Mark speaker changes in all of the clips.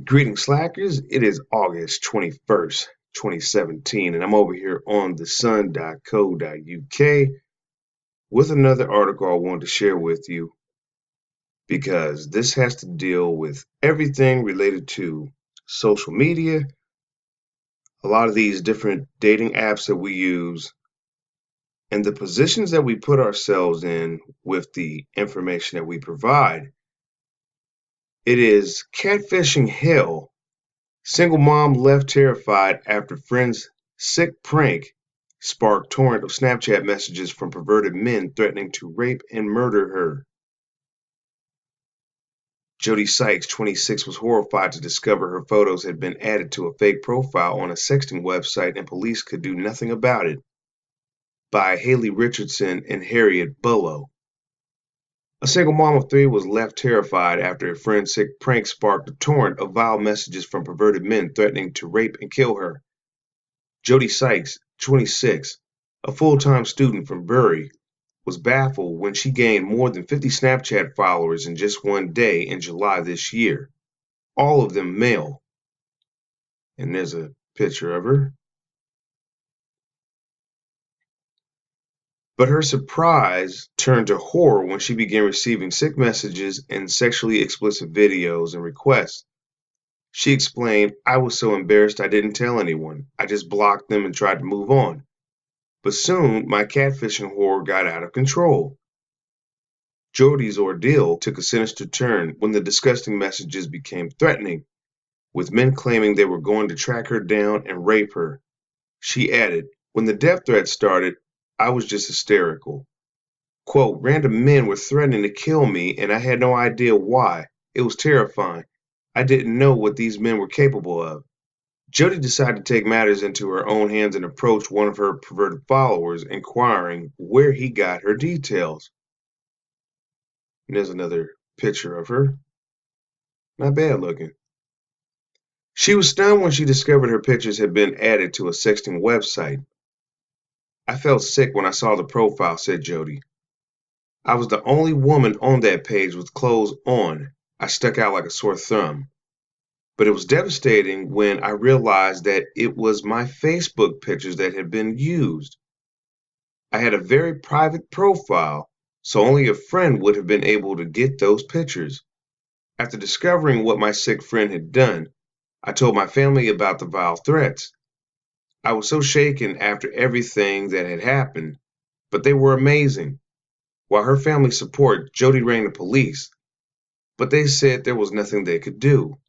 Speaker 1: Greetings, Slackers. It is August 21st, 2017, and I'm over here on thesun.co.uk with another article I wanted to share with you because this has to deal with everything related to social media, a lot of these different dating apps that we use, and the positions that we put ourselves in with the information that we provide. It is catfishing hell. Single mom left terrified after friend's sick prank sparked torrent of Snapchat messages from perverted men threatening to rape and murder her. Jody Sykes, 26, was horrified to discover her photos had been added to a fake profile on a sexting website and police could do nothing about it. By Haley Richardson and Harriet Bullough. A single mom of 3 was left terrified after a friend's sick prank sparked a torrent of vile messages from perverted men threatening to rape and kill her. Jody Sykes, 26, a full-time student from Bury, was baffled when she gained more than 50 Snapchat followers in just one day in July this year, all of them male. And there's a picture of her. But her surprise turned to horror when she began receiving sick messages and sexually explicit videos and requests. She explained, "I was so embarrassed I didn't tell anyone. I just blocked them and tried to move on. But soon my catfishing horror got out of control." Jody's ordeal took a sinister turn when the disgusting messages became threatening, with men claiming they were going to track her down and rape her. She added, "When the death threats started, I was just hysterical. Quote, random men were threatening to kill me and I had no idea why. It was terrifying. I didn't know what these men were capable of." Jody decided to take matters into her own hands and approached one of her perverted followers, inquiring where he got her details. And there's another picture of her. Not bad looking. She was stunned when she discovered her pictures had been added to a sexting website. "I felt sick when I saw the profile," said Jody. "I was the only woman on that page with clothes on. I stuck out like a sore thumb. But it was devastating when I realized that it was my Facebook pictures that had been used. I had a very private profile, so only a friend would have been able to get those pictures. After discovering what my sick friend had done, I told my family about the vile threats. I was so shaken after everything that had happened, but they were amazing. While her family support, Jody rang the police, but they said there was nothing they could do."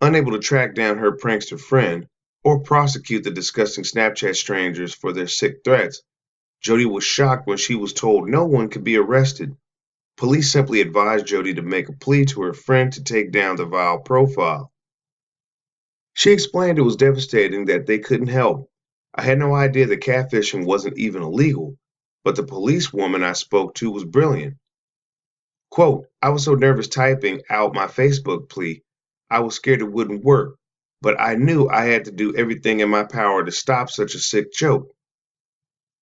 Speaker 1: Unable to track down her prankster friend or prosecute the disgusting Snapchat strangers for their sick threats, Jody was shocked when she was told no one could be arrested. Police simply advised Jody to make a plea to her friend to take down the vile profile. She explained it was devastating that they couldn't help. "I had no idea that catfishing wasn't even illegal, but the policewoman I spoke to was brilliant. Quote, I was so nervous typing out my Facebook plea, I was scared it wouldn't work, but I knew I had to do everything in my power to stop such a sick joke."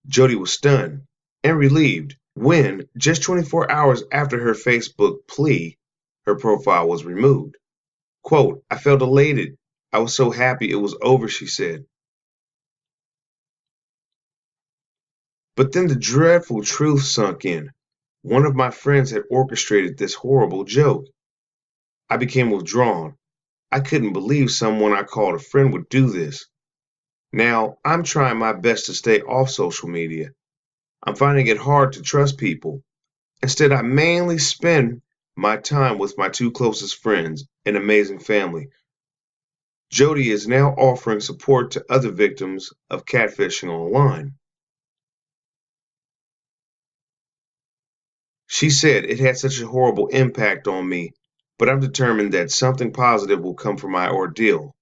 Speaker 1: Jody was stunned and relieved when, just 24 hours after her Facebook plea, her profile was removed. Quote, "I felt elated. I was so happy it was over," she said. But then the dreadful truth sunk in. One of my friends had orchestrated this horrible joke. I became withdrawn. I couldn't believe someone I called a friend would do this. Now, I'm trying my best to stay off social media. I'm finding it hard to trust people. Instead, I mainly spend my time with my 2 closest friends, an amazing family. Jody is now offering support to other victims of catfishing online. She said, "It had such a horrible impact on me, but I'm determined that something positive will come from my ordeal.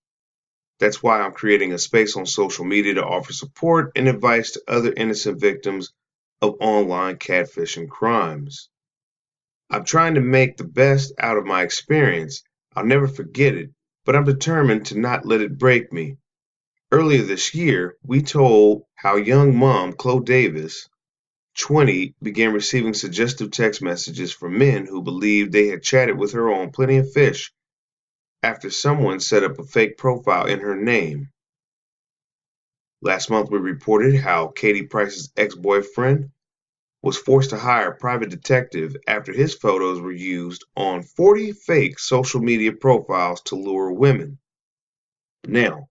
Speaker 1: That's why I'm creating a space on social media to offer support and advice to other innocent victims of online catfishing crimes. I'm trying to make the best out of my experience. I'll never forget it, but I'm determined to not let it break me. Earlier this year, we told how young mom Chloe Davis, 20, began receiving suggestive text messages from men who believed they had chatted with her on Plenty of Fish after someone set up a fake profile in her name. Last month, we reported how Katie Price's ex-boyfriend was forced to hire a private detective after his photos were used on 40 fake social media profiles to lure women. Now,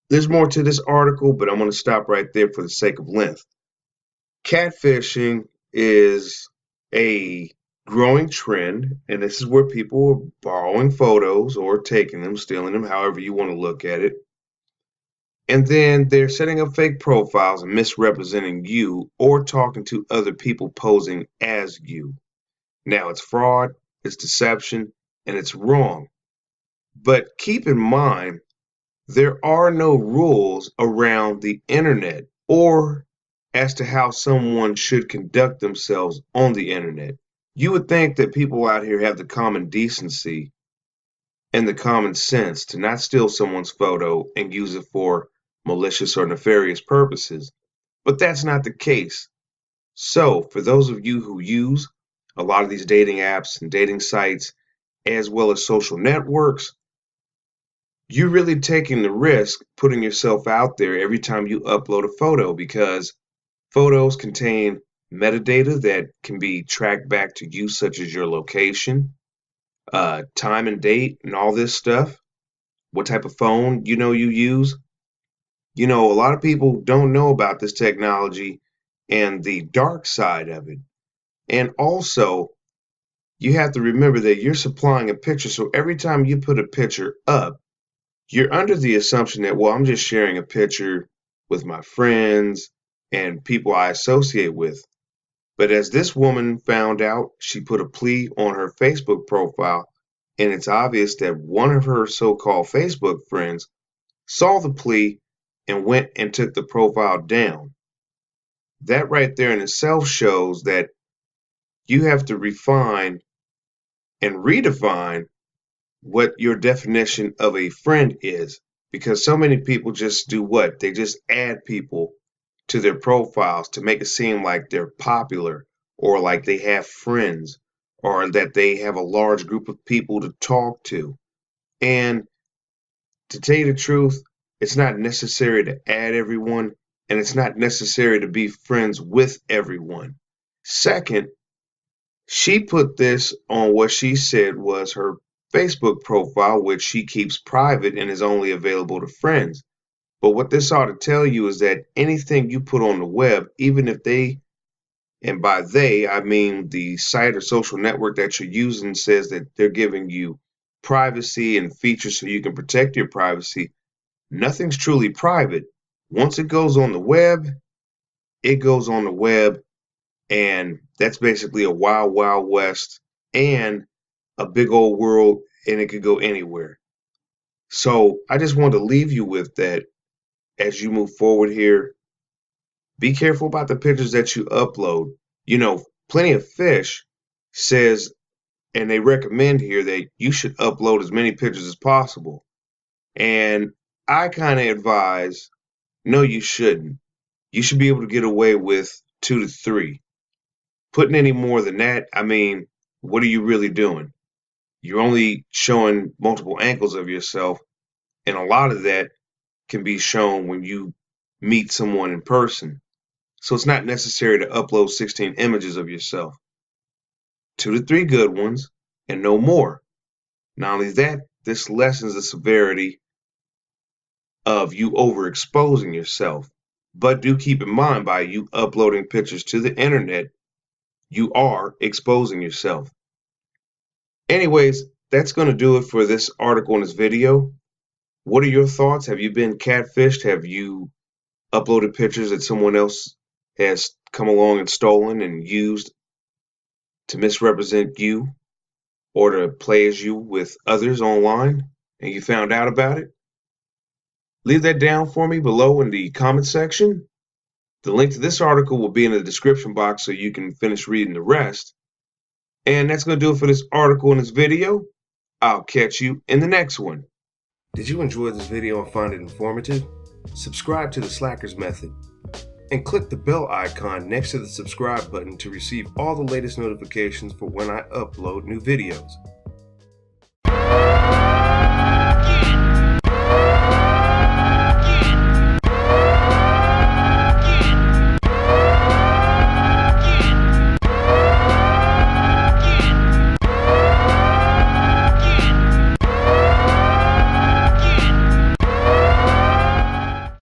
Speaker 1: there's more to this article, but I'm going to stop right there for the sake of length. Catfishing is a growing trend, and this is where people are borrowing photos or taking them, stealing them, however you want to look at it. And then they're setting up fake profiles and misrepresenting you or talking to other people posing as you. Now, it's fraud, it's deception, and it's wrong. But keep in mind, there are no rules around the internet or as to how someone should conduct themselves on the internet. You would think that people out here have the common decency and the common sense to not steal someone's photo and use it for malicious or nefarious purposes, but that's not the case. So, for those of you who use a lot of these dating apps and dating sites, as well as social networks, you're really taking the risk putting yourself out there every time you upload a photo because photos contain metadata that can be tracked back to you, such as your location, time and date, and all this stuff. What type of phone you use. A lot of people don't know about this technology and the dark side of it. And also, you have to remember that you're supplying a picture. So every time you put a picture up, you're under the assumption that, well, I'm just sharing a picture with my friends and people I associate with. But as this woman found out, she put a plea on her Facebook profile, and it's obvious that one of her so-called Facebook friends saw the plea and went and took the profile down. That right there in itself shows that you have to refine and redefine what your definition of a friend is. Because so many people just do what? They just add people to their profiles to make it seem like they're popular or like they have friends or that they have a large group of people to talk to. And to tell you the truth, it's not necessary to add everyone and it's not necessary to be friends with everyone. Second, she put this on what she said was her Facebook profile, which she keeps private and is only available to friends. But what this ought to tell you is that anything you put on the web, even if they, and by they, I mean the site or social network that you're using says that they're giving you privacy and features so you can protect your privacy, nothing's truly private. Once it goes on the web, it goes on the web, and that's basically a wild, wild west and a big old world, and it could go anywhere. So I just want to leave you with that as you move forward here. Be careful about the pictures that you upload. Plenty of Fish says, and they recommend here that you should upload as many pictures as possible. And I kind of advise, no, you shouldn't. You should be able to get away with 2 to 3. Putting any more than that, I mean, what are you really doing? You're only showing multiple angles of yourself, and a lot of that can be shown when you meet someone in person. So it's not necessary to upload 16 images of yourself. 2 to 3 good ones and no more. Not only that, this lessens the severity of you overexposing yourself. But do keep in mind, by you uploading pictures to the internet, you are exposing yourself. Anyways, that's going to do it for this article and this video. What are your thoughts? Have you been catfished? Have you uploaded pictures that someone else has come along and stolen and used to misrepresent you or to play as you with others online and you found out about it? Leave that down for me below in the comment section. The link to this article will be in the description box so you can finish reading the rest. And that's going to do it for this article and this video. I'll catch you in the next one. Did you enjoy this video and find it informative? Subscribe to the Slackers Method. And click the bell icon next to the subscribe button to receive all the latest notifications for when I upload new videos.